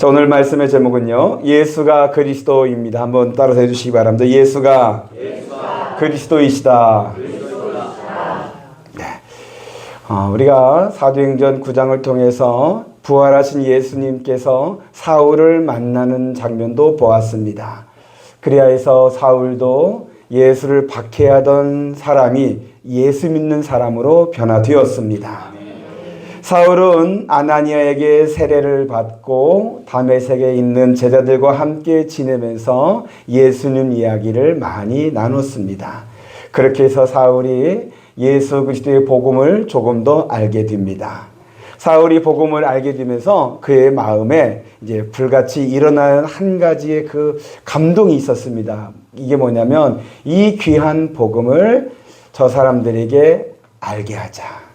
자, 오늘 말씀의 제목은요, 예수가 그리스도입니다. 한번 따라서 해주시기 바랍니다. 예수가 그리스도이시다. 네. 우리가 사도행전 9장을 통해서 부활하신 예수님께서 사울을 만나는 장면도 보았습니다. 그래야 해서 사울도 예수를 박해하던 사람이 예수 믿는 사람으로 변화되었습니다. 사울은 아나니아에게 세례를 받고 다메섹에 있는 제자들과 함께 지내면서 예수님 이야기를 많이 나눴습니다. 그렇게 해서 사울이 예수 그리스도의 복음을 조금 더 알게 됩니다. 사울이 복음을 알게 되면서 그의 마음에 이제 불같이 일어나는 한 가지의 그 감동이 있었습니다. 이게 뭐냐면 이 귀한 복음을 저 사람들에게 알게 하자.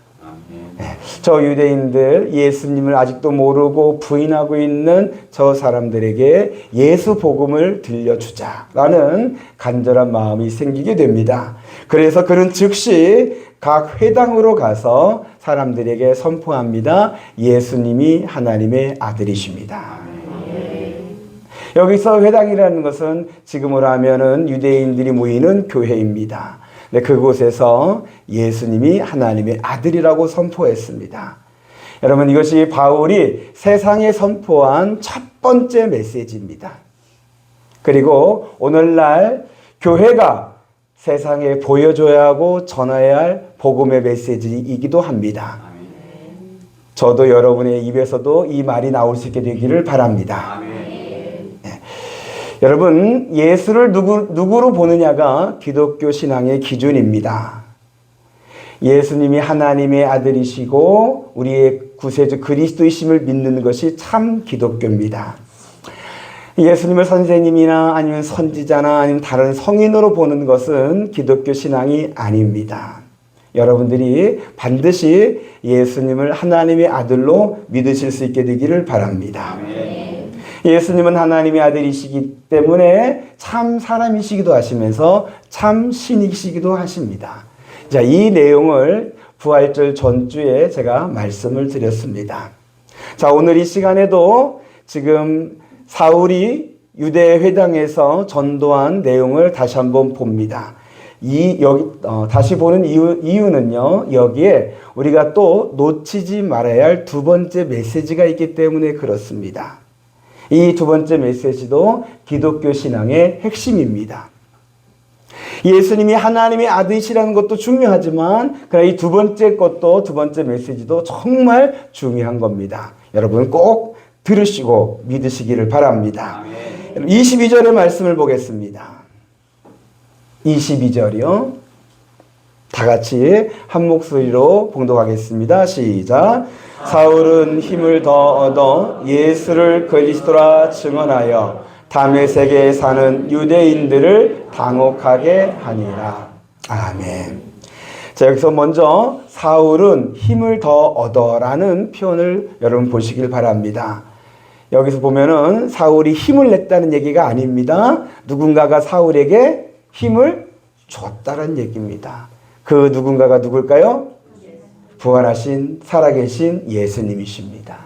네, 저 유대인들 예수님을 아직도 모르고 부인하고 있는 저 사람들에게 예수 복음을 들려주자라는 간절한 마음이 생기게 됩니다. 그래서 그는 즉시 각 회당으로 가서 사람들에게 선포합니다. 예수님이 하나님의 아들이십니다. 여기서 회당이라는 것은 지금으로 하면은 유대인들이 모이는 교회입니다. 네, 그곳에서 예수님이 하나님의 아들이라고 선포했습니다. 여러분, 이것이 바울이 세상에 선포한 첫 번째 메시지입니다. 그리고 오늘날 교회가 세상에 보여줘야 하고 전해야 할 복음의 메시지이기도 합니다. 저도 여러분의 입에서도 이 말이 나올 수 있게 되기를 바랍니다. 여러분, 예수를 누구로 보느냐가 기독교 신앙의 기준입니다. 예수님이 하나님의 아들이시고 우리의 구세주 그리스도이심을 믿는 것이 참 기독교입니다. 예수님을 선생님이나 아니면 선지자나 아니면 다른 성인으로 보는 것은 기독교 신앙이 아닙니다. 여러분들이 반드시 예수님을 하나님의 아들로 믿으실 수 있게 되기를 바랍니다. 예수님은 하나님의 아들이시기 때문에 참 사람이시기도 하시면서 참 신이시기도 하십니다. 자, 이 내용을 부활절 전주에 제가 말씀을 드렸습니다. 자, 오늘 이 시간에도 지금 사울이 유대 회당에서 전도한 내용을 다시 한번 봅니다. 다시 보는 이유는요, 여기에 우리가 또 놓치지 말아야 할 두 번째 메시지가 있기 때문에 그렇습니다. 이 두 번째 메시지도 기독교 신앙의 핵심입니다. 예수님이 하나님의 아들이시라는 것도 중요하지만 이 두 번째 것도 두 번째 메시지도 정말 중요한 겁니다. 여러분 꼭 들으시고 믿으시기를 바랍니다. 22절의 말씀을 보겠습니다. 22절이요. 다 같이 한 목소리로 봉독하겠습니다. 시작. 사울은 힘을 더 얻어 예수를 그리스도라 증언하여 다메섹에 사는 유대인들을 당혹하게 하니라. 아멘. 자, 여기서 먼저 사울은 힘을 더 얻어라는 표현을 여러분 보시길 바랍니다. 여기서 보면은 사울이 힘을 냈다는 얘기가 아닙니다. 누군가가 사울에게 힘을 줬다는 얘기입니다. 그 누군가가 누굴까요? 부활하신 살아계신 예수님이십니다.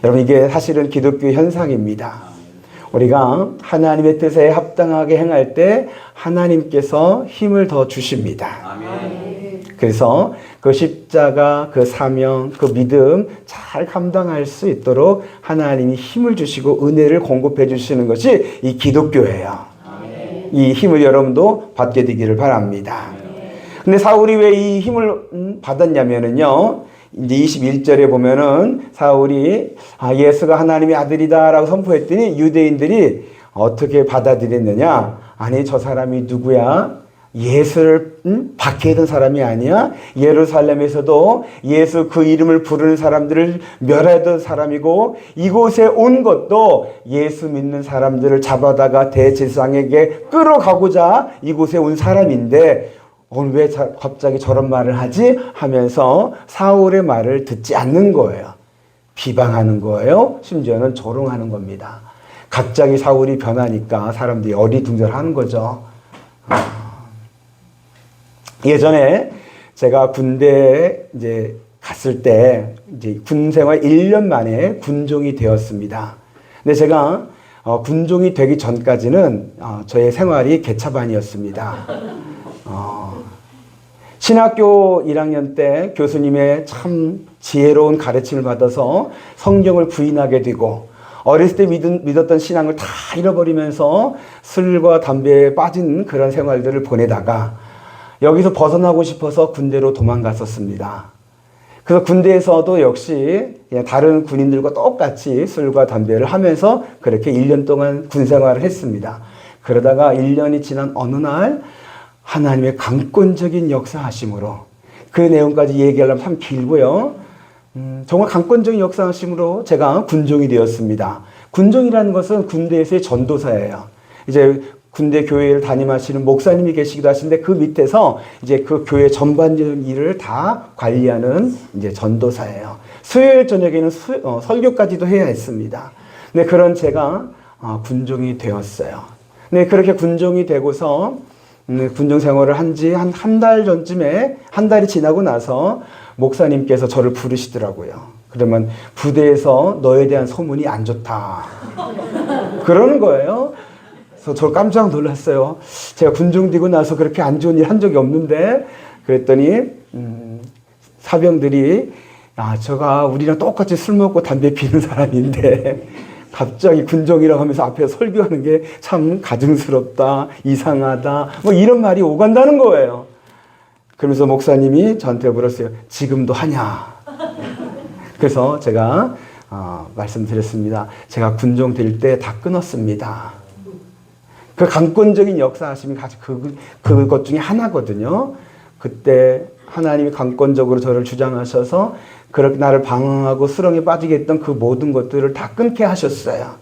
여러분, 이게 사실은 기독교 현상입니다. 우리가 하나님의 뜻에 합당하게 행할 때 하나님께서 힘을 더 주십니다. 그래서 그 십자가, 그 사명, 그 믿음 잘 감당할 수 있도록 하나님이 힘을 주시고 은혜를 공급해 주시는 것이 이 기독교예요. 이 힘을 여러분도 받게 되기를 바랍니다. 근데 사울이 왜 이 힘을 받았냐면은요, 이제 21절에 보면은 사울이 예수가 하나님의 아들이다라고 선포했더니 유대인들이 어떻게 받아들였느냐? 아니, 저 사람이 누구야? 예수를 박해하던 사람이 아니야? 예루살렘에서도 예수 그 이름을 부르는 사람들을 멸하던 사람이고 이곳에 온 것도 예수 믿는 사람들을 잡아다가 대제사장에게 끌어가고자 이곳에 온 사람인데 오늘 왜 갑자기 저런 말을 하지? 하면서 사울의 말을 듣지 않는 거예요. 비방하는 거예요. 심지어는 조롱하는 겁니다. 갑자기 사울이 변하니까 사람들이 어리둥절하는 거죠. 예전에 제가 군대에 이제 갔을 때 이제 군 생활 1년 만에 군종이 되었습니다. 근데 제가 군종이 되기 전까지는 저의 생활이 개차반이었습니다. 신학교 1학년 때 교수님의 참 지혜로운 가르침을 받아서 성경을 부인하게 되고 어렸을 때 믿었던 신앙을 다 잃어버리면서 술과 담배에 빠진 그런 생활들을 보내다가 여기서 벗어나고 싶어서 군대로 도망갔었습니다. 그래서 군대에서도 역시 다른 군인들과 똑같이 술과 담배를 하면서 그렇게 1년 동안 군 생활을 했습니다. 그러다가 1년이 지난 어느 날 하나님의 강권적인 역사하심으로, 그 내용까지 얘기하려면 참 길고요. 정말 강권적인 역사하심으로 제가 군종이 되었습니다. 군종이라는 것은 군대에서의 전도사예요. 이제 군대 교회를 담임하시는 목사님이 계시기도 하신데 그 밑에서 이제 그 교회 전반적인 일을 다 관리하는 이제 전도사예요. 수요일 저녁에는 설교까지도 해야 했습니다. 네, 그런 제가 군종이 되었어요. 네, 그렇게 군종이 되고서 군종 생활을 한 지 한 달 전쯤에, 한 달이 지나고 나서 목사님께서 저를 부르시더라고요. 그러면 부대에서 너에 대한 소문이 안 좋다. 그러는 거예요. 그래서 저 깜짝 놀랐어요. 제가 군종 되고 나서 그렇게 안 좋은 일 한 적이 없는데, 그랬더니 사병들이 저가 우리랑 똑같이 술 먹고 담배 피는 사람인데 갑자기 군종이라고 하면서 앞에서 설교하는 게 참 가증스럽다, 이상하다, 뭐 이런 말이 오간다는 거예요. 그러면서 목사님이 저한테 물었어요. 지금도 하냐? 그래서 제가 말씀드렸습니다. 제가 군종 될 때 다 끊었습니다. 그 강권적인 역사하심이 그것 중에 하나거든요. 그때 하나님이 강권적으로 저를 주장하셔서 그렇게 나를 방황하고 수렁에 빠지게 했던 그 모든 것들을 다 끊게 하셨어요.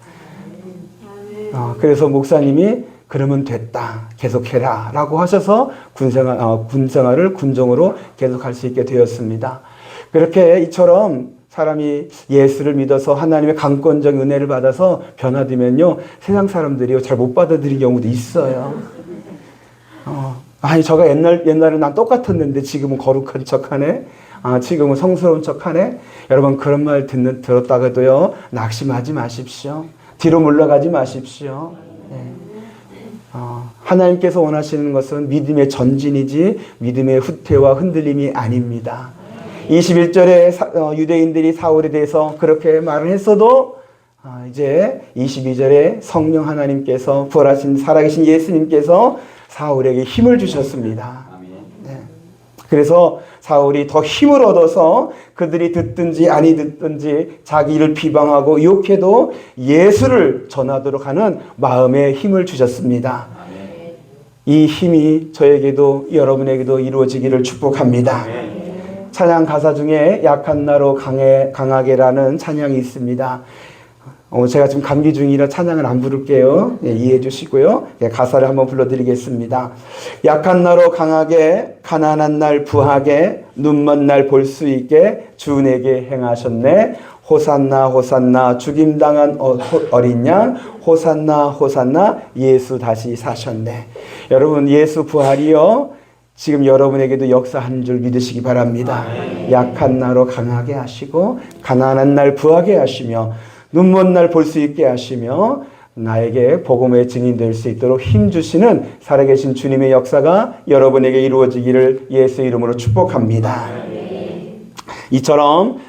그래서 목사님이 그러면 됐다, 계속해라 라고 하셔서 군생활을 군종으로 계속할 수 있게 되었습니다. 그렇게 이처럼 사람이 예수를 믿어서 하나님의 강권적 은혜를 받아서 변화되면요, 세상 사람들이 잘 못 받아들이는 경우도 있어요. 아니, 저가 옛날에 난 똑같았는데 지금은 거룩한 척하네. 지금은 성스러운 척하네. 여러분, 그런 말 들었다가도요, 낙심하지 마십시오. 뒤로 물러가지 마십시오. 네. 하나님께서 원하시는 것은 믿음의 전진이지 믿음의 후퇴와 흔들림이 아닙니다. 21절에 유대인들이 사울에 대해서 그렇게 말을 했어도 이제 22절에 성령 하나님께서, 부활하신 살아계신 예수님께서 사울에게 힘을 주셨습니다. 네. 그래서 사울이 더 힘을 얻어서 그들이 듣든지 아니 듣든지 자기를 비방하고 욕해도 예수를 전하도록 하는 마음의 힘을 주셨습니다. 이 힘이 저에게도 여러분에게도 이루어지기를 축복합니다. 찬양 가사 중에 약한 나로 강하게라는 찬양이 있습니다. 제가 지금 감기 중이라 찬양을 안 부를게요. 이해해 주시고요. 가사를 한번 불러드리겠습니다. 약한 나로 강하게, 가난한 날 부하게, 눈먼 날 볼 수 있게 주 내게 행하셨네. 호산나 호산나 죽임당한 어린 양, 호산나 호산나 예수 다시 사셨네. 여러분, 예수 부활이요, 지금 여러분에게도 역사한 줄 믿으시기 바랍니다. 약한 나로 강하게 하시고, 가난한 날 부하게 하시며, 눈먼 날 볼 수 있게 하시며, 나에게 복음의 증인 될 수 있도록 힘주시는 살아계신 주님의 역사가 여러분에게 이루어지기를 예수 이름으로 축복합니다. 이처럼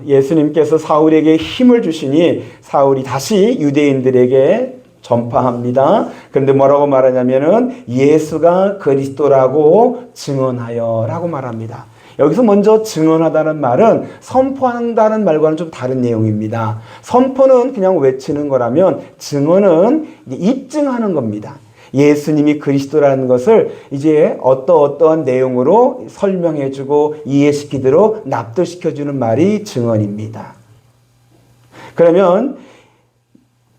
예수님께서 사울에게 힘을 주시니 사울이 다시 유대인들에게 전파합니다. 그런데 뭐라고 말하냐면은 예수가 그리스도라고 증언하여 라고 말합니다. 여기서 먼저 증언하다는 말은 선포한다는 말과는 좀 다른 내용입니다. 선포는 그냥 외치는 거라면 증언은 입증하는 겁니다. 예수님이 그리스도라는 것을 이제 어떠한 내용으로 설명해주고 이해시키도록 납득시켜주는 말이 증언입니다. 그러면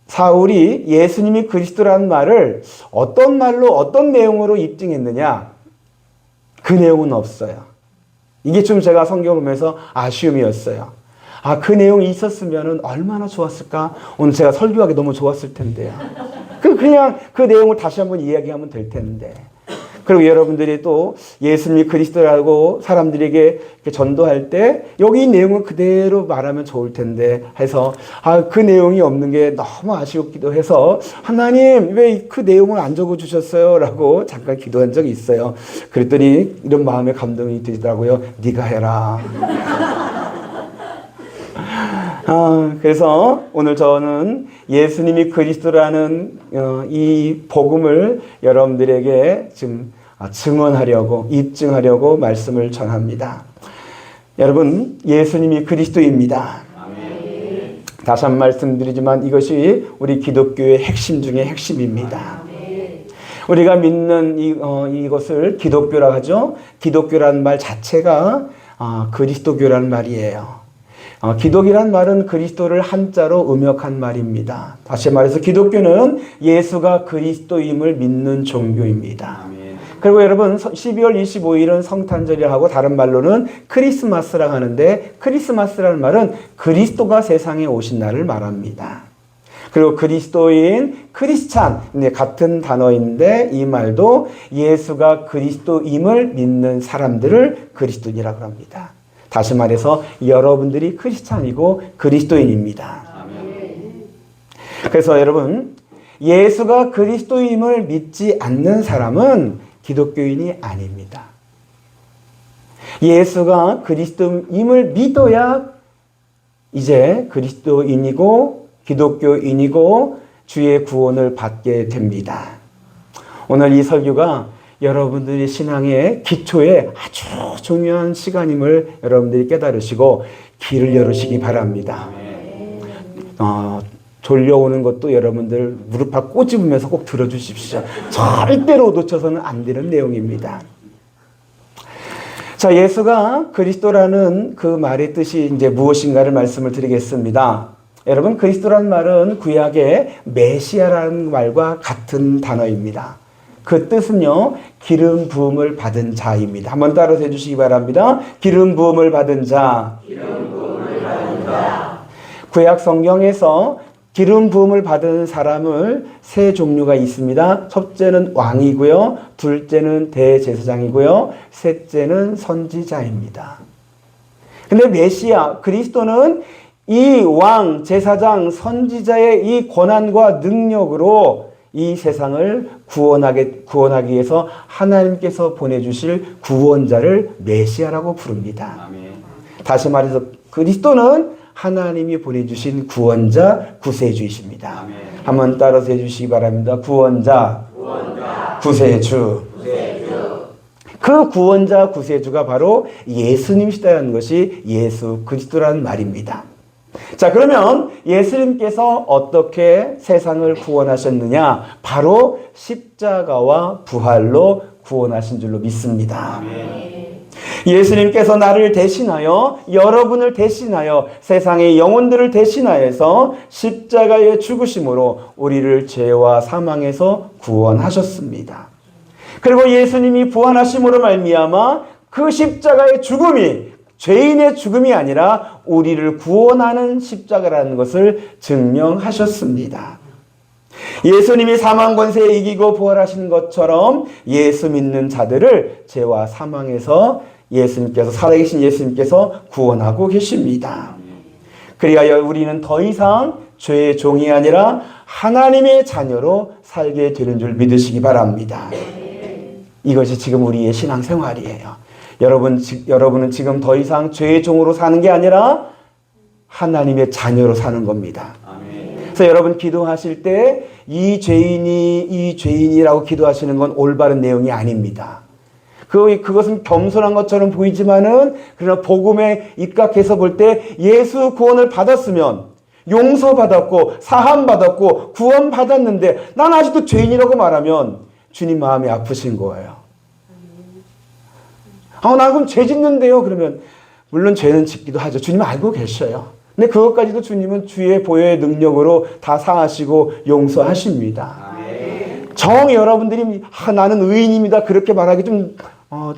사울이 예수님이 그리스도라는 말을 어떤 말로 어떤 내용으로 입증했느냐? 그 내용은 없어요. 이게 좀 제가 성경을 보면서 아쉬움이었어요. 그 내용이 있었으면 얼마나 좋았을까? 오늘 제가 설교하기 너무 좋았을 텐데요. 그냥 그 내용을 다시 한번 이야기하면 될 텐데. 그리고 여러분들이 또 예수님이 그리스도라고 사람들에게 이렇게 전도할 때 여기 이 내용을 그대로 말하면 좋을 텐데 해서 그 내용이 없는 게 너무 아쉬웠기도 해서 하나님 왜 그 내용을 안 적어 주셨어요? 라고 잠깐 기도한 적이 있어요. 그랬더니 이런 마음의 감동이 들더라고요. 네가 해라. 그래서 오늘 저는 예수님이 그리스도라는 이 복음을 여러분들에게 지금 증언하려고, 입증하려고 말씀을 전합니다. 여러분, 예수님이 그리스도입니다. 아멘. 다시 한 번 말씀드리지만 이것이 우리 기독교의 핵심 중에 핵심입니다. 아멘. 우리가 믿는 이것을 기독교라고 하죠. 기독교라는 말 자체가 그리스도교라는 말이에요. 기독이란 말은 그리스도를 한자로 음역한 말입니다. 다시 말해서 기독교는 예수가 그리스도임을 믿는 종교입니다. 아멘. 그리고 여러분 12월 25일은 성탄절이라고 하고 다른 말로는 크리스마스라고 하는데 크리스마스라는 말은 그리스도가 세상에 오신 날을 말합니다. 그리고 그리스도인, 크리스찬 같은 단어인데 이 말도 예수가 그리스도임을 믿는 사람들을 그리스도인이라고 합니다. 다시 말해서 여러분들이 크리스찬이고 그리스도인입니다. 그래서 여러분 예수가 그리스도임을 믿지 않는 사람은 기독교인이 아닙니다. 예수가 그리스도임을 믿어야 이제 그리스도인이고 기독교인이고 주의 구원을 받게 됩니다. 오늘 이 설교가 여러분들의 신앙의 기초에 아주 중요한 시간임을 여러분들이 깨달으시고 귀를 열으시기 바랍니다. 졸려오는 것도 여러분들 무릎 꼬집으면서 꼭 들어주십시오. 절대로 놓쳐서는 안 되는 내용입니다. 자, 예수가 그리스도라는 그 말의 뜻이 이제 무엇인가를 말씀을 드리겠습니다. 여러분, 그리스도라는 말은 구약의 메시아라는 말과 같은 단어입니다. 그 뜻은요, 기름 부음을 받은 자입니다. 한번 따라서 해주시기 바랍니다. 기름 부음을 받은 자. 기름 부음을 받은 자. 구약 성경에서 기름 부음을 받은 사람을 세 종류가 있습니다. 첫째는 왕이고요. 둘째는 대제사장이고요. 셋째는 선지자입니다. 근데 메시아, 그리스도는 이 왕, 제사장, 선지자의 이 권한과 능력으로 이 세상을 구원하기 위해서 하나님께서 보내주실 구원자를 메시아라고 부릅니다. 아멘. 다시 말해서 그리스도는 하나님이 보내주신 구원자, 구세주이십니다. 아멘. 한번 따라서 해주시기 바랍니다. 구원자, 구세주. 그 구원자, 구세주가 바로 예수님이시다는 것이 예수 그리스도라는 말입니다. 자, 그러면 예수님께서 어떻게 세상을 구원하셨느냐? 바로 십자가와 부활로 구원하신 줄로 믿습니다. 아멘. 예수님께서 나를 대신하여, 여러분을 대신하여, 세상의 영혼들을 대신하여서 십자가의 죽으심으로 우리를 죄와 사망에서 구원하셨습니다. 그리고 예수님이 부활하심으로 말미암아 그 십자가의 죽음이 죄인의 죽음이 아니라 우리를 구원하는 십자가라는 것을 증명하셨습니다. 예수님이 사망 권세에 이기고 부활하신 것처럼 예수 믿는 자들을 죄와 사망에서 예수님께서, 살아계신 예수님께서 구원하고 계십니다. 그리하여 우리는 더 이상 죄의 종이 아니라 하나님의 자녀로 살게 되는 줄 믿으시기 바랍니다. 이것이 지금 우리의 신앙생활이에요. 여러분은 지금 더 이상 죄의 종으로 사는 게 아니라 하나님의 자녀로 사는 겁니다. 아멘. 그래서 여러분 기도하실 때 이 죄인이라고 기도하시는 건 올바른 내용이 아닙니다. 그것은 겸손한 것처럼 보이지만은 그러나 복음에 입각해서 볼 때 예수 구원을 받았으면 용서받았고 사함받았고 구원받았는데 난 아직도 죄인이라고 말하면 주님 마음이 아프신 거예요. 나 그럼 죄 짓는데요. 그러면 물론 죄는 짓기도 하죠. 주님은 알고 계셔요. 근데 그것까지도 주님은 주의 보혈의 능력으로 다 사하시고 용서하십니다. 정 여러분들이 나는 의인입니다. 그렇게 말하기 좀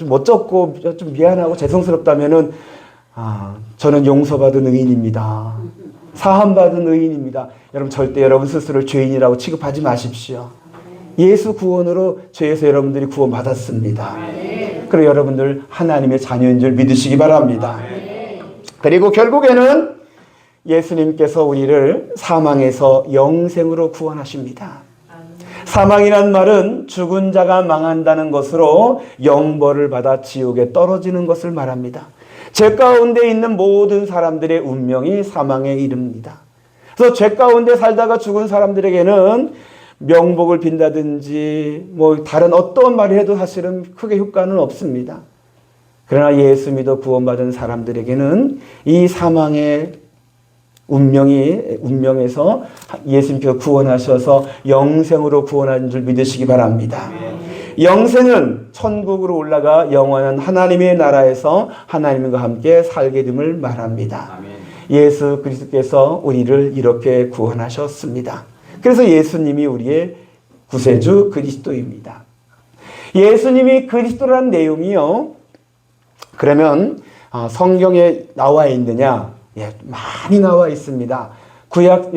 멋쩍고 좀 미안하고 죄송스럽다면은 저는 용서받은 의인입니다. 사함받은 의인입니다. 여러분 절대 여러분 스스로를 죄인이라고 취급하지 마십시오. 예수 구원으로 죄에서 여러분들이 구원받았습니다. 그리고 여러분들 하나님의 자녀인 줄 믿으시기 바랍니다. 그리고 결국에는 예수님께서 우리를 사망에서 영생으로 구원하십니다. 사망이란 말은 죽은 자가 망한다는 것으로 영벌을 받아 지옥에 떨어지는 것을 말합니다. 죄 가운데 있는 모든 사람들의 운명이 사망에 이릅니다. 그래서 죄 가운데 살다가 죽은 사람들에게는 명복을 빈다든지 뭐 다른 어떤 말을 해도 사실은 크게 효과는 없습니다. 그러나 예수 믿어 구원받은 사람들에게는 이 사망의 운명에서 예수님께서 구원하셔서 영생으로 구원한 줄 믿으시기 바랍니다. 영생은 천국으로 올라가 영원한 하나님의 나라에서 하나님과 함께 살게 됨을 말합니다. 예수 그리스도께서 우리를 이렇게 구원하셨습니다. 그래서 예수님이 우리의 구세주 그리스도입니다. 예수님이 그리스도라는 내용이요. 그러면 성경에 나와 있느냐? 많이 나와 있습니다.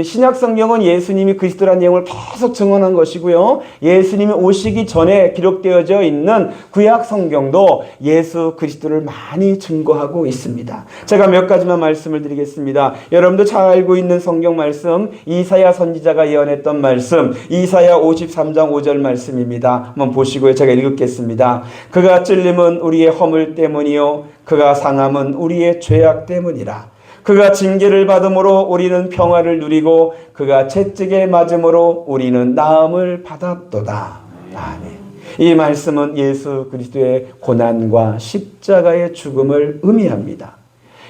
신약 성경은 예수님이 그리스도라는 내용을 계속 증언한 것이고요. 예수님이 오시기 전에 기록되어져 있는 구약 성경도 예수 그리스도를 많이 증거하고 있습니다. 제가 몇 가지만 말씀을 드리겠습니다. 여러분도 잘 알고 있는 성경 말씀, 이사야 선지자가 예언했던 말씀, 이사야 53장 5절 말씀입니다. 한번 보시고요. 제가 읽겠습니다. 그가 찔림은 우리의 허물 때문이요 그가 상함은 우리의 죄악 때문이라. 그가 징계를 받음으로 우리는 평화를 누리고 그가 채찍에 맞음으로 우리는 나음을 받았도다. 아멘. 이 말씀은 예수 그리스도의 고난과 십자가의 죽음을 의미합니다.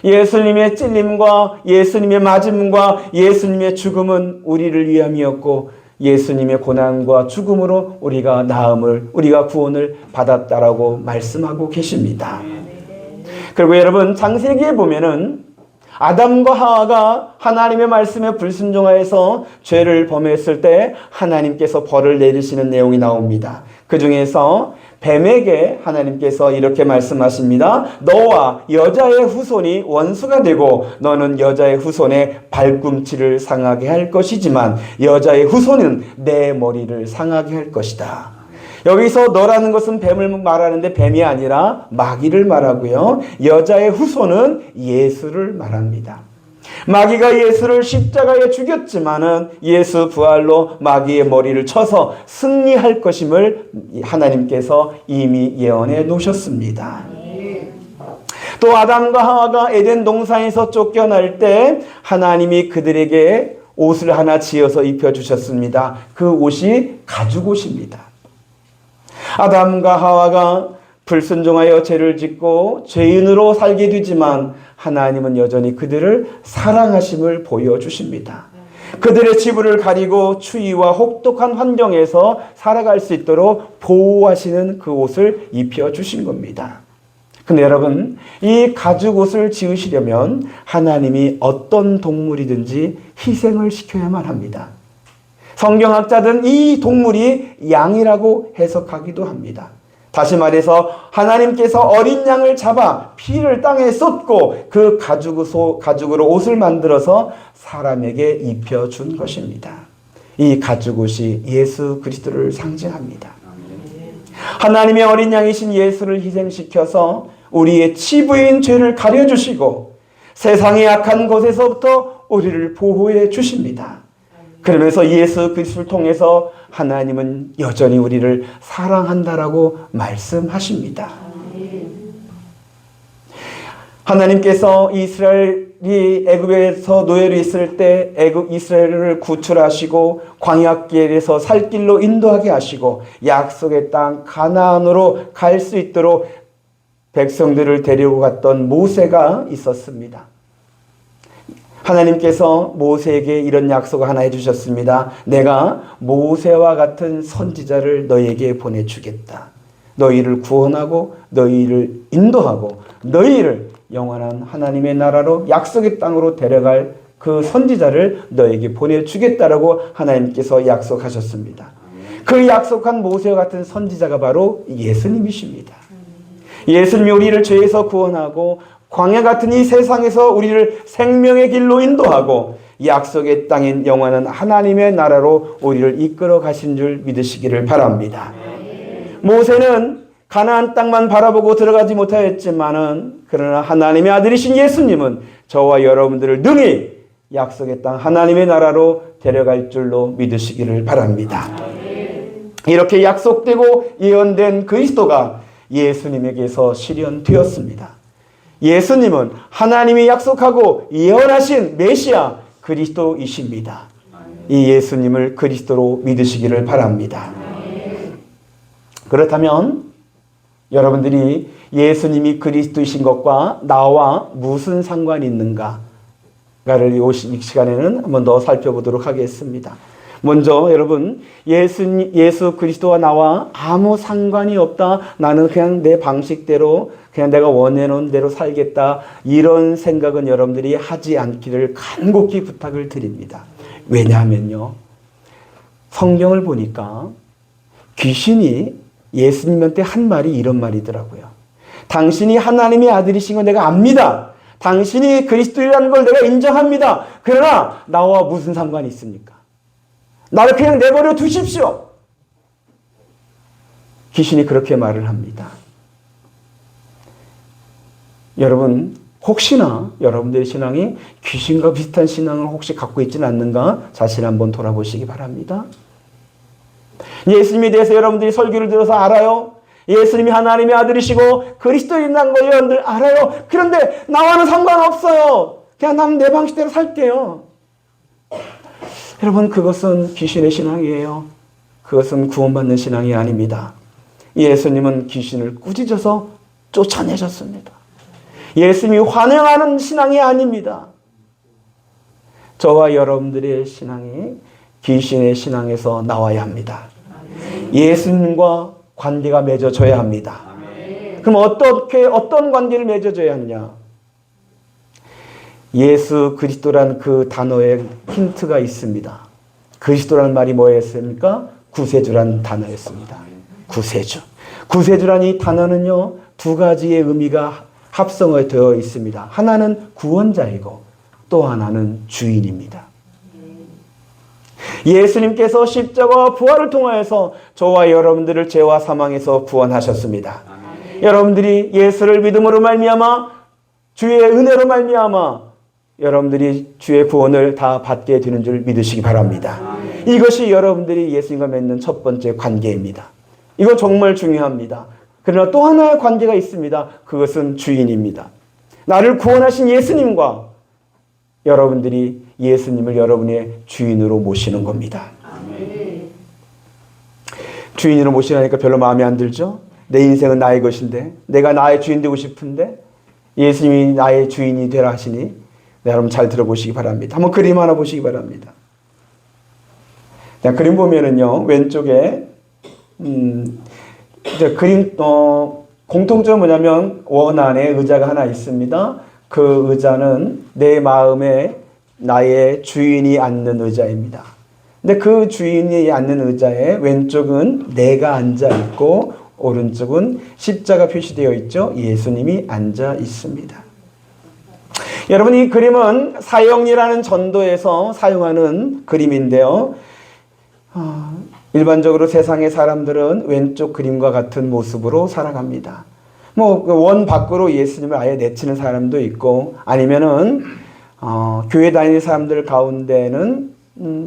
예수님의 찔림과 예수님의 맞음과 예수님의 죽음은 우리를 위함이었고 예수님의 고난과 죽음으로 우리가 구원을 받았다라고 말씀하고 계십니다. 그리고 여러분 창세기에 보면은 아담과 하와가 하나님의 말씀에 불순종하여서 죄를 범했을 때 하나님께서 벌을 내리시는 내용이 나옵니다. 그 중에서 뱀에게 하나님께서 이렇게 말씀하십니다. 너와 여자의 후손이 원수가 되고 너는 여자의 후손의 발꿈치를 상하게 할 것이지만 여자의 후손은 내 머리를 상하게 할 것이다. 여기서 너라는 것은 뱀을 말하는데 뱀이 아니라 마귀를 말하고요. 여자의 후손은 예수를 말합니다. 마귀가 예수를 십자가에 죽였지만은 예수 부활로 마귀의 머리를 쳐서 승리할 것임을 하나님께서 이미 예언해 놓으셨습니다. 또 아담과 하와가 에덴 동산에서 쫓겨날 때 하나님이 그들에게 옷을 하나 지어서 입혀주셨습니다. 그 옷이 가죽옷입니다. 아담과 하와가 불순종하여 죄를 짓고 죄인으로 살게 되지만 하나님은 여전히 그들을 사랑하심을 보여주십니다. 그들의 지부를 가리고 추위와 혹독한 환경에서 살아갈 수 있도록 보호하시는 그 옷을 입혀주신 겁니다. 근데 여러분, 이 가죽옷을 지으시려면 하나님이 어떤 동물이든지 희생을 시켜야만 합니다. 성경학자들은 이 동물이 양이라고 해석하기도 합니다. 다시 말해서 하나님께서 어린 양을 잡아 피를 땅에 쏟고 그 가죽으로 옷을 만들어서 사람에게 입혀준 것입니다. 이 가죽옷이 예수 그리스도를 상징합니다. 하나님의 어린 양이신 예수를 희생시켜서 우리의 치부인 죄를 가려주시고 세상의 악한 곳에서부터 우리를 보호해 주십니다. 그러면서 예수 그리스도를 통해서 하나님은 여전히 우리를 사랑한다라고 말씀하십니다. 하나님께서 이스라엘이 애굽에서 노예로 있을 때 이스라엘을 구출하시고 광야길에서 살 길로 인도하게 하시고 약속의 땅 가나안으로 갈 수 있도록 백성들을 데리고 갔던 모세가 있었습니다. 하나님께서 모세에게 이런 약속을 하나 해주셨습니다. 내가 모세와 같은 선지자를 너에게 보내주겠다. 너희를 구원하고 너희를 인도하고 너희를 영원한 하나님의 나라로 약속의 땅으로 데려갈 그 선지자를 너에게 보내주겠다라고 하나님께서 약속하셨습니다. 그 약속한 모세와 같은 선지자가 바로 예수님이십니다. 예수님이 우리를 죄에서 구원하고 광야 같은 이 세상에서 우리를 생명의 길로 인도하고 약속의 땅인 영원한 하나님의 나라로 우리를 이끌어 가신 줄 믿으시기를 바랍니다. 모세는 가나안 땅만 바라보고 들어가지 못하였지만은 그러나 하나님의 아들이신 예수님은 저와 여러분들을 능히 약속의 땅 하나님의 나라로 데려갈 줄로 믿으시기를 바랍니다. 이렇게 약속되고 예언된 그리스도가 예수님에게서 실현되었습니다. 예수님은 하나님이 약속하고 예언하신 메시아 그리스도이십니다. 이 예수님을 그리스도로 믿으시기를 바랍니다. 그렇다면 여러분들이 예수님이 그리스도이신 것과 나와 무슨 상관이 있는가를 이 시간에는 한번 더 살펴보도록 하겠습니다. 먼저 여러분, 예수 그리스도와 나와 아무 상관이 없다. 나는 그냥 내 방식대로 그냥 내가 원해놓은 대로 살겠다. 이런 생각은 여러분들이 하지 않기를 간곡히 부탁을 드립니다. 왜냐하면요, 성경을 보니까 귀신이 예수님한테 한 말이 이런 말이더라고요. 당신이 하나님의 아들이신 거 내가 압니다. 당신이 그리스도라는 걸 내가 인정합니다. 그러나 나와 무슨 상관이 있습니까? 나를 그냥 내버려 두십시오. 귀신이 그렇게 말을 합니다. 여러분, 혹시나 여러분들의 신앙이 귀신과 비슷한 신앙을 혹시 갖고 있지는 않는가 자신 한번 돌아보시기 바랍니다. 예수님에 대해서 여러분들이 설교를 들어서 알아요. 예수님이 하나님의 아들이시고 그리스도인이라는 걸 여러분들 알아요. 그런데 나와는 상관없어요. 그냥 나는 내 방식대로 살게요. 여러분, 그것은 귀신의 신앙이에요. 그것은 구원받는 신앙이 아닙니다. 예수님은 귀신을 꾸짖어서 쫓아내셨습니다. 예수님이 환영하는 신앙이 아닙니다. 저와 여러분들의 신앙이 귀신의 신앙에서 나와야 합니다. 예수님과 관계가 맺어져야 합니다. 그럼 어떤 관계를 맺어져야 하느냐? 예수 그리스도란 그 단어에 힌트가 있습니다. 그리스도라는 말이 뭐였습니까? 구세주란 단어였습니다. 구세주. 구세주란 이 단어는요, 두 가지의 의미가 합성되어 있습니다. 하나는 구원자이고 또 하나는 주인입니다. 예수님께서 십자가와 부활을 통하여서 저와 여러분들을 죄와 사망에서 구원하셨습니다. 여러분들이 예수를 믿음으로 말미암아 주의 은혜로 말미암아 여러분들이 주의 구원을 다 받게 되는 줄 믿으시기 바랍니다. 이것이 여러분들이 예수님과 맺는 첫 번째 관계입니다. 이거 정말 중요합니다. 그러나 또 하나의 관계가 있습니다. 그것은 주인입니다. 나를 구원하신 예수님과 여러분들이 예수님을 여러분의 주인으로 모시는 겁니다. 주인으로 모시라니까 별로 마음에 안 들죠? 내 인생은 나의 것인데, 내가 나의 주인 되고 싶은데 예수님이 나의 주인이 되라 하시니 여러분 잘 들어보시기 바랍니다. 한번 그림 하나 보시기 바랍니다. 그림 보면은요, 왼쪽에 그림 공통점은 뭐냐면 원 안에 의자가 하나 있습니다. 그 의자는 내 마음에 나의 주인이 앉는 의자입니다. 근데 그 주인이 앉는 의자에 왼쪽은 내가 앉아 있고 오른쪽은 십자가 표시되어 있죠. 예수님이 앉아 있습니다. 여러분, 이 그림은 사형리라는 전도에서 사용하는 그림인데요. 일반적으로 세상의 사람들은 왼쪽 그림과 같은 모습으로 살아갑니다. 원 밖으로 예수님을 아예 내치는 사람도 있고, 아니면은 교회 다니는 사람들 가운데는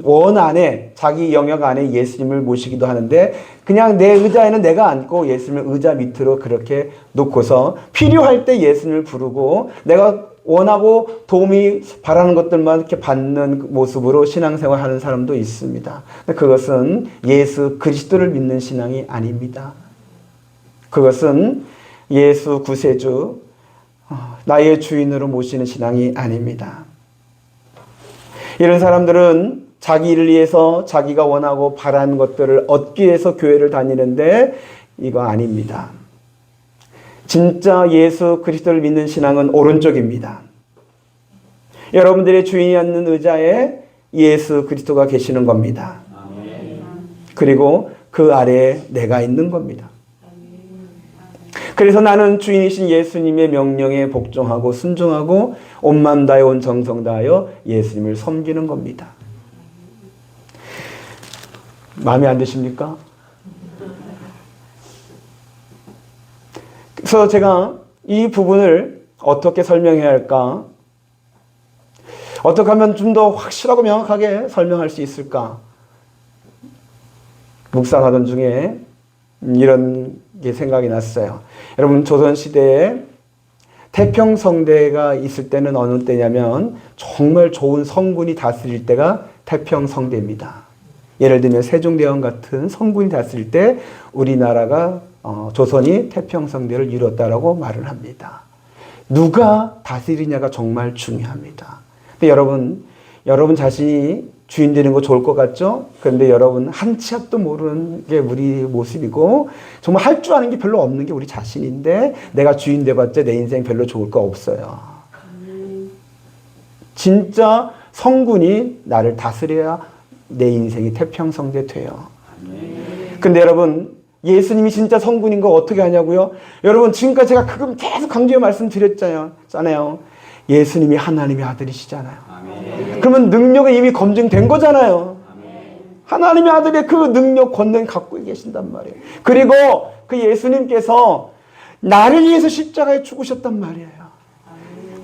원 안에, 자기 영역 안에 예수님을 모시기도 하는데, 그냥 내 의자에는 내가 앉고 예수님을 의자 밑으로 그렇게 놓고서 필요할 때 예수님을 부르고 내가 원하고 도움이 바라는 것들만 이렇게 받는 모습으로 신앙생활 하는 사람도 있습니다. 그것은 예수 그리스도를 믿는 신앙이 아닙니다. 그것은 예수 구세주, 나의 주인으로 모시는 신앙이 아닙니다. 이런 사람들은 자기를 위해서 자기가 원하고 바라는 것들을 얻기 위해서 교회를 다니는데 이거 아닙니다. 진짜 예수 그리스도를 믿는 신앙은 오른쪽입니다. 여러분들의 주인이 앉는 의자에 예수 그리스도가 계시는 겁니다. 그리고 그 아래에 내가 있는 겁니다. 그래서 나는 주인이신 예수님의 명령에 복종하고 순종하고 온 마음 다하여 온 정성 다하여 예수님을 섬기는 겁니다. 마음에 안 드십니까? 그래서 제가 이 부분을 어떻게 설명해야 할까? 어떻게 하면 좀 더 확실하고 명확하게 설명할 수 있을까? 묵상하던 중에 이런 게 생각이 났어요. 여러분, 조선시대에 태평성대가 있을 때는 어느 때냐면 정말 좋은 성군이 다스릴 때가 태평성대입니다. 예를 들면 세종대왕 같은 성군이 다스릴 때 우리나라가 조선이 태평성대를 이뤘다라고 말을 합니다. 누가 다스리냐가 정말 중요합니다. 근데 여러분 자신이 주인 되는 거 좋을 것 같죠? 그런데 여러분 한 치 앞도 모르는 게 우리 모습이고 정말 할 줄 아는 게 별로 없는 게 우리 자신인데 내가 주인 돼봤자 내 인생 별로 좋을 거 없어요. 진짜 성군이 나를 다스려야 내 인생이 태평성대 돼요. 근데 여러분 예수님이 진짜 성군인 거 어떻게 하냐고요? 여러분 지금까지 제가 계속 강조해 말씀드렸잖아요. 예수님이 하나님의 아들이시잖아요. 그러면 능력이 이미 검증된 거잖아요. 하나님의 아들의 그 능력, 권능 갖고 계신단 말이에요. 그리고 그 예수님께서 나를 위해서 십자가에 죽으셨단 말이에요.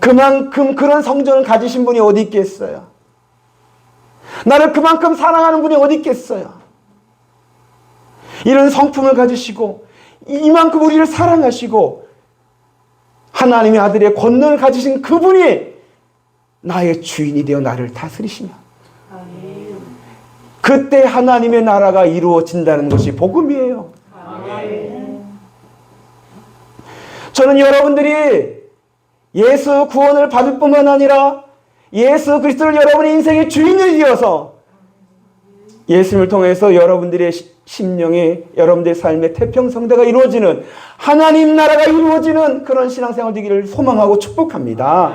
그만큼 그런 성전을 가지신 분이 어디 있겠어요? 나를 그만큼 사랑하는 분이 어디 있겠어요? 이런 성품을 가지시고 이만큼 우리를 사랑하시고 하나님의 아들의 권능을 가지신 그분이 나의 주인이 되어 나를 다스리시며 그때 하나님의 나라가 이루어진다는 것이 복음이에요. 저는 여러분들이 예수 구원을 받을 뿐만 아니라 예수 그리스도를 여러분의 인생의 주인이 되어서 예수님을 통해서 여러분들의 심령이 여러분들의 삶의 태평성대가 이루어지는 하나님 나라가 이루어지는 그런 신앙생활 되기를 소망하고 축복합니다.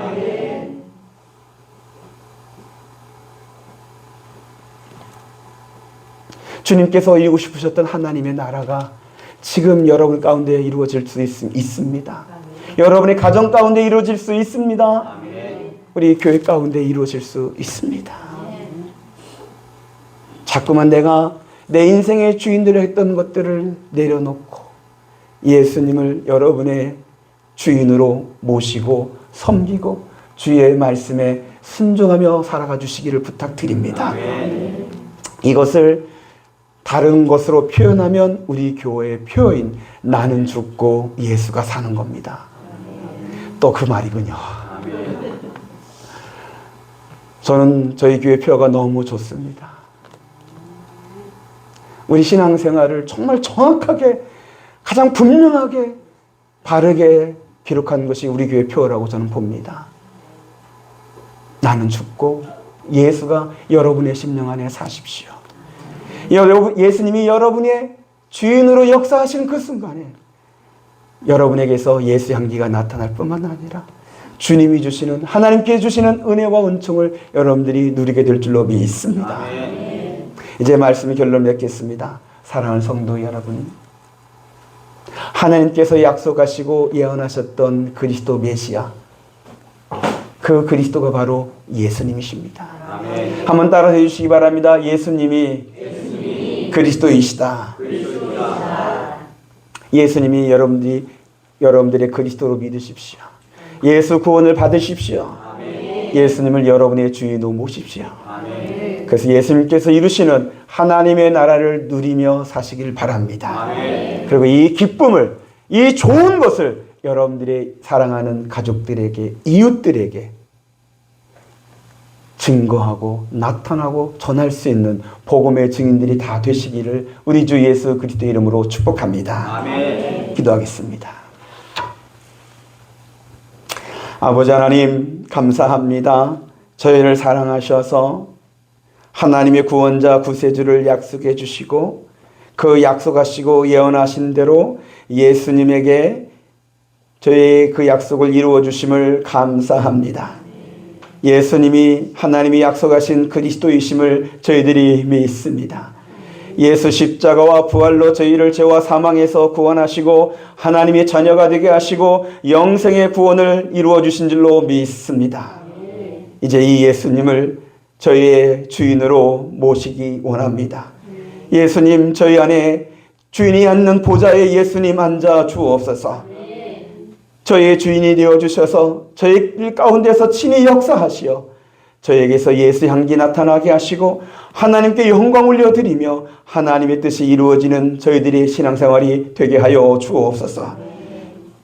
주님께서 이루고 싶으셨던 하나님의 나라가 지금 여러분 가운데 이루어질 수 있습니다. 여러분의 가정 가운데 이루어질 수 있습니다. 우리 교회 가운데 이루어질 수 있습니다. 자꾸만 내가 내 인생의 주인들을 했던 것들을 내려놓고 예수님을 여러분의 주인으로 모시고 섬기고 주의 말씀에 순종하며 살아가 주시기를 부탁드립니다. 이것을 다른 것으로 표현하면 우리 교회의 표어인 나는 죽고 예수가 사는 겁니다. 또 그 말이군요. 저는 저희 교회 표어가 너무 좋습니다. 우리 신앙생활을 정말 정확하게 가장 분명하게 바르게 기록한 것이 우리 교회 표어라고 저는 봅니다. 나는 죽고 예수가 여러분의 심령 안에 사십시오. 예수님이 여러분의 주인으로 역사하시는 그 순간에 여러분에게서 예수 향기가 나타날 뿐만 아니라 주님이 주시는 하나님께 주시는 은혜와 은총을 여러분들이 누리게 될 줄로 믿습니다. 이제 말씀의 결론 맺겠습니다. 사랑하는 성도 여러분, 하나님께서 약속하시고 예언하셨던 그리스도 메시아, 그 그리스도가 바로 예수님이십니다. 한번 따라해 주시기 바랍니다. 예수님이 그리스도이시다. 예수님이 여러분들의 그리스도로 믿으십시오. 예수 구원을 받으십시오. 예수님을 여러분의 주인으로 모십시오. 그래서 예수님께서 이루시는 하나님의 나라를 누리며 사시길 바랍니다. 그리고 이 기쁨을, 이 좋은 것을 여러분들의 사랑하는 가족들에게, 이웃들에게 증거하고 나타나고 전할 수 있는 복음의 증인들이 다 되시기를 우리 주 예수 그리스도 이름으로 축복합니다. 아멘. 기도하겠습니다. 아버지 하나님 감사합니다. 저희를 사랑하셔서 하나님의 구원자 구세주를 약속해 주시고 그 약속하시고 예언하신 대로 예수님에게 저희의 그 약속을 이루어 주심을 감사합니다. 예수님이 하나님이 약속하신 그리스도이심을 저희들이 믿습니다. 예수 십자가와 부활로 저희를 죄와 사망에서 구원하시고 하나님의 자녀가 되게 하시고 영생의 구원을 이루어 주신 줄로 믿습니다. 이제 이 예수님을 저희의 주인으로 모시기 원합니다. 예수님, 저희 안에 주인이 앉는 보좌에 예수님 앉아 주옵소서. 저희의 주인이 되어주셔서 저희 길 가운데서 친히 역사하시어 저에게서 예수 향기 나타나게 하시고 하나님께 영광 올려드리며 하나님의 뜻이 이루어지는 저희들의 신앙생활이 되게 하여 주옵소서.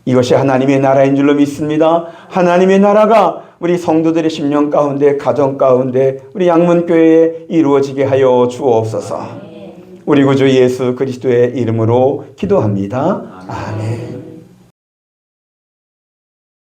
이것이 하나님의 나라인 줄로 믿습니다. 하나님의 나라가 우리 성도들의 심령 가운데, 가정 가운데, 우리 양문교회에 이루어지게 하여 주옵소서. 우리 구주 예수 그리스도의 이름으로 기도합니다. 아멘.